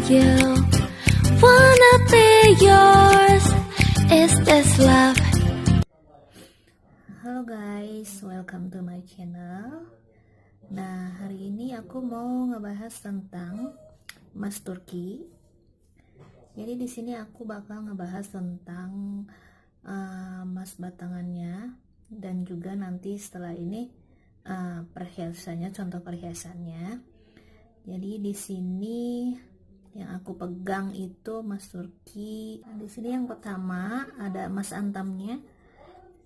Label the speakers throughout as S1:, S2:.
S1: you. Wanna be yours, is this love?
S2: Halo guys, welcome to my channel. Nah, hari ini aku mau ngebahas tentang emas Turki. Jadi di sini aku bakal ngebahas tentang emas batangannya, dan juga nanti setelah ini perhiasannya, contoh perhiasannya. Jadi di sini yang aku pegang itu emas Turki. Nah, di sini yang pertama ada emas antamnya.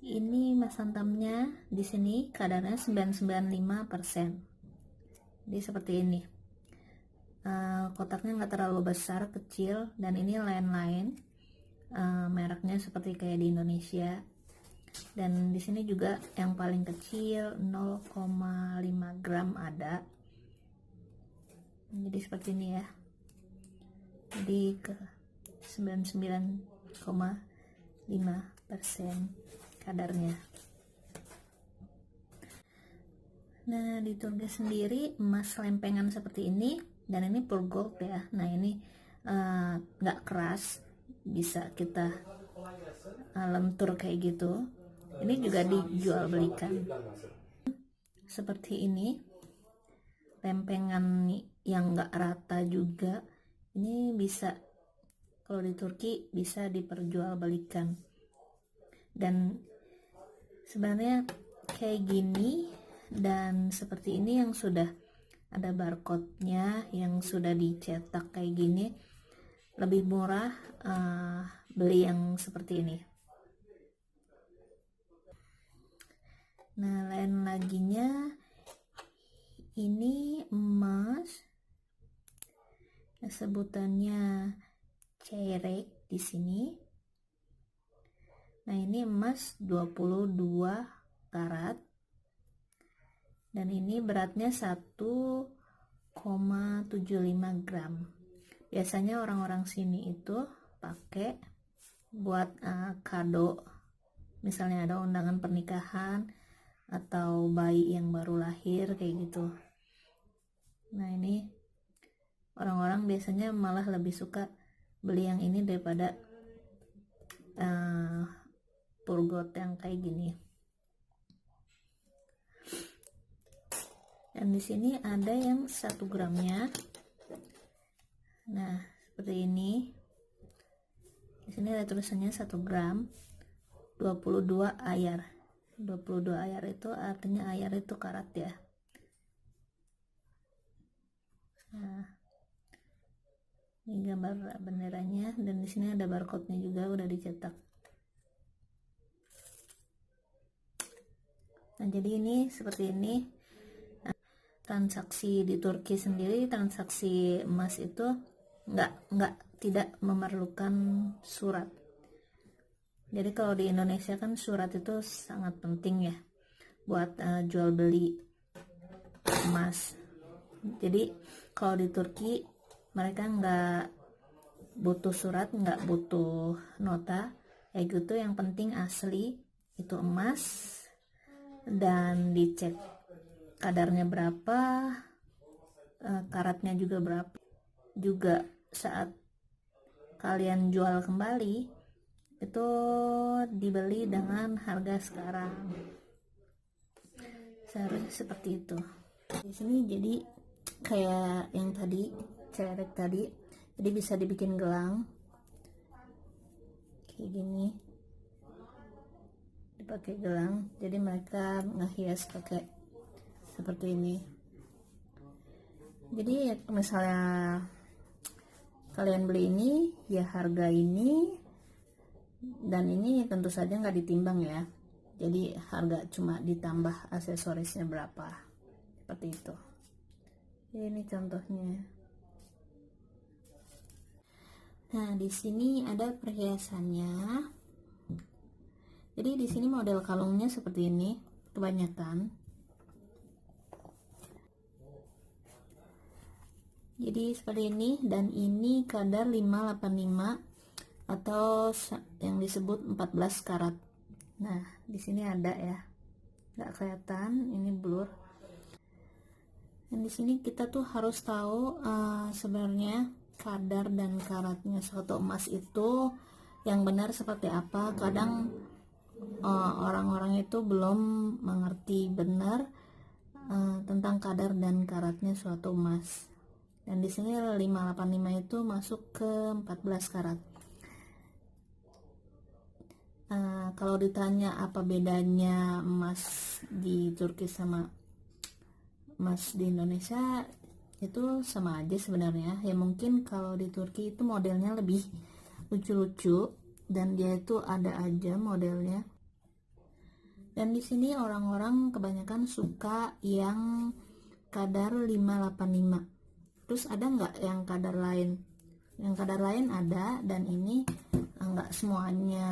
S2: Ini emas antamnya di sini kadarnya 995%. Jadi seperti ini. Kotaknya nggak terlalu besar, kecil, dan ini lain-lain. Mereknya seperti kayak di Indonesia. Dan di sini juga yang paling kecil 0,5 gram ada. Jadi seperti ini ya. Jadi ke 99,5% kadarnya. Nah, di Turki sendiri emas lempengan seperti ini, dan ini pure gold ya. Nah, ini nggak keras, bisa kita lentur kayak gitu. Ini juga dijual belikan seperti ini, lempengan yang nggak rata juga. Ini bisa, kalau di Turki bisa diperjualbelikan. Dan sebenarnya kayak gini dan seperti ini yang sudah ada barcode-nya, yang sudah dicetak kayak gini, lebih murah beli yang seperti ini. Nah, lain laginya ini emas sebutannya çeyrek di sini. Nah, ini emas 22 karat, dan ini beratnya 1,75 gram. Biasanya orang-orang sini itu pakai buat kado, misalnya ada undangan pernikahan atau bayi yang baru lahir kayak gitu. Nah, ini orang-orang biasanya malah lebih suka beli yang ini daripada pure gold yang kayak gini. Dan di sini ada yang 1 gramnya. Nah, seperti ini. Di sini ada tulisannya 1 gram 22 ayar. 22 ayar itu artinya ayar itu karat ya. Nah, ini gambar benderanya, dan di sini ada barcode-nya juga udah dicetak. Nah, jadi ini seperti ini. Nah, transaksi di Turki sendiri, transaksi emas itu tidak memerlukan surat. Jadi kalau di Indonesia kan surat itu sangat penting ya buat jual beli emas. Jadi kalau di Turki mereka nggak butuh surat, nggak butuh nota kayak gitu. Yang penting asli itu emas, dan dicek kadarnya berapa, karatnya juga berapa. Juga saat kalian jual kembali itu dibeli dengan harga sekarang, seharusnya seperti itu. Di sini jadi kayak yang tadi, çeyrek tadi, jadi bisa dibikin gelang kayak gini, dipakai gelang. Jadi mereka ngehias pakai seperti ini. Jadi ya, misalnya kalian beli ini ya harga ini, dan ini tentu saja nggak ditimbang ya. Jadi harga cuma ditambah aksesorisnya berapa, seperti itu. Ini contohnya. Nah, di sini ada perhiasannya. Jadi di sini model kalungnya seperti ini kebanyakan. Jadi seperti ini, dan ini kadar 585 atau yang disebut 14 karat. Nah, di sini ada ya, nggak kelihatan, ini blur. Dan di sini kita tuh harus tahu sebenarnya kadar dan karatnya suatu emas itu yang benar seperti apa. Kadang orang-orang itu belum mengerti benar tentang kadar dan karatnya suatu emas. Dan di sini 585 itu masuk ke 14 karat. Kalau ditanya apa bedanya emas di Turki sama emas di Indonesia, itu sama aja sebenarnya. Ya mungkin kalau di Turki itu modelnya lebih lucu-lucu dan dia itu ada aja modelnya. Dan di sini orang-orang kebanyakan suka yang kadar 585. Terus ada nggak yang kadar lain? Yang kadar lain ada, dan ini nggak semuanya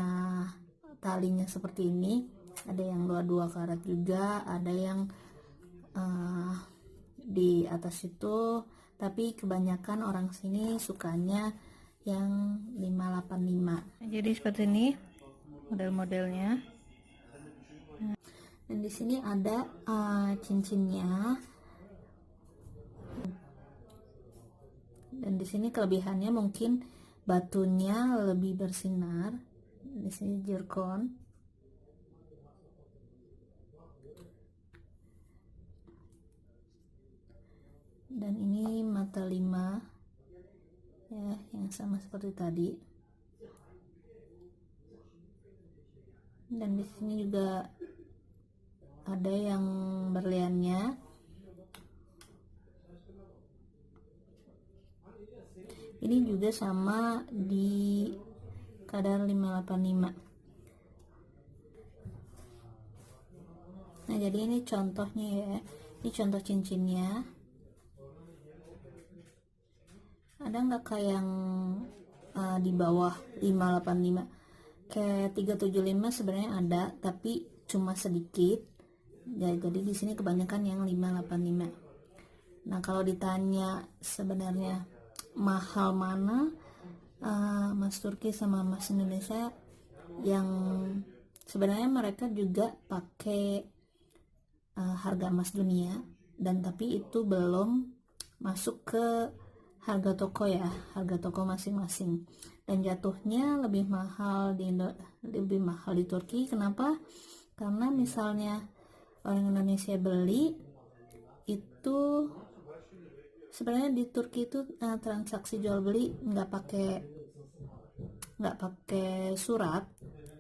S2: talinya seperti ini. Ada yang 22 karat juga, ada yang di atas itu, tapi kebanyakan orang sini sukanya yang 585. Jadi seperti ini model-modelnya. Dan di sini ada cincinnya. Dan di sini kelebihannya mungkin batunya lebih bersinar. Di sini zircon. Dan ini mata 5 ya, yang sama seperti tadi. Dan di sini juga ada yang berliannya. Ini juga sama di kadar 585. Nah, jadi ini contohnya ya. Ini contoh cincinnya. Ada nggak kayak yang di bawah 585? Kayak 375 sebenarnya ada, tapi cuma sedikit. Ya, jadi di sini kebanyakan yang 585. Nah, kalau ditanya sebenarnya mahal mana emas Turki sama emas Indonesia, yang sebenarnya mereka juga pakai harga emas dunia, dan tapi itu belum masuk ke harga toko ya, harga toko masing-masing, dan jatuhnya lebih mahal di Turki. Kenapa? Karena misalnya orang Indonesia beli itu, sebenarnya di Turki itu transaksi jual beli nggak pakai surat.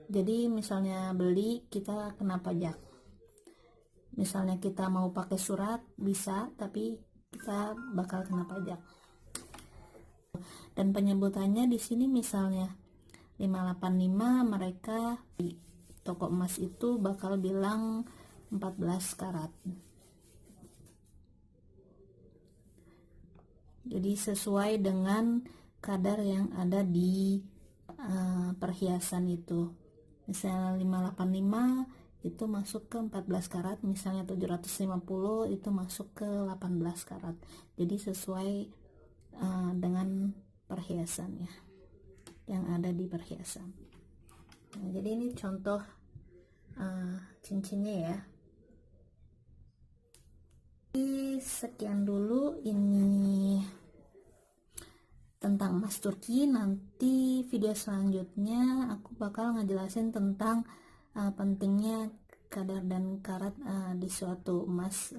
S2: Jadi misalnya beli, kita kena pajak. Misalnya kita mau pakai surat bisa, tapi kita bakal kena pajak. Dan penyebutannya di sini misalnya 585, mereka di toko emas itu bakal bilang 14 karat. Jadi sesuai dengan kadar yang ada di perhiasan itu. Misalnya 585 itu masuk ke 14 karat, misalnya 750 itu masuk ke 18 karat. Jadi sesuai dengan perhiasannya yang ada di perhiasan. Nah, jadi ini contoh cincinnya ya. Jadi sekian dulu ini tentang emas Turki. Nanti video selanjutnya aku bakal ngejelasin tentang pentingnya kadar dan karat di suatu emas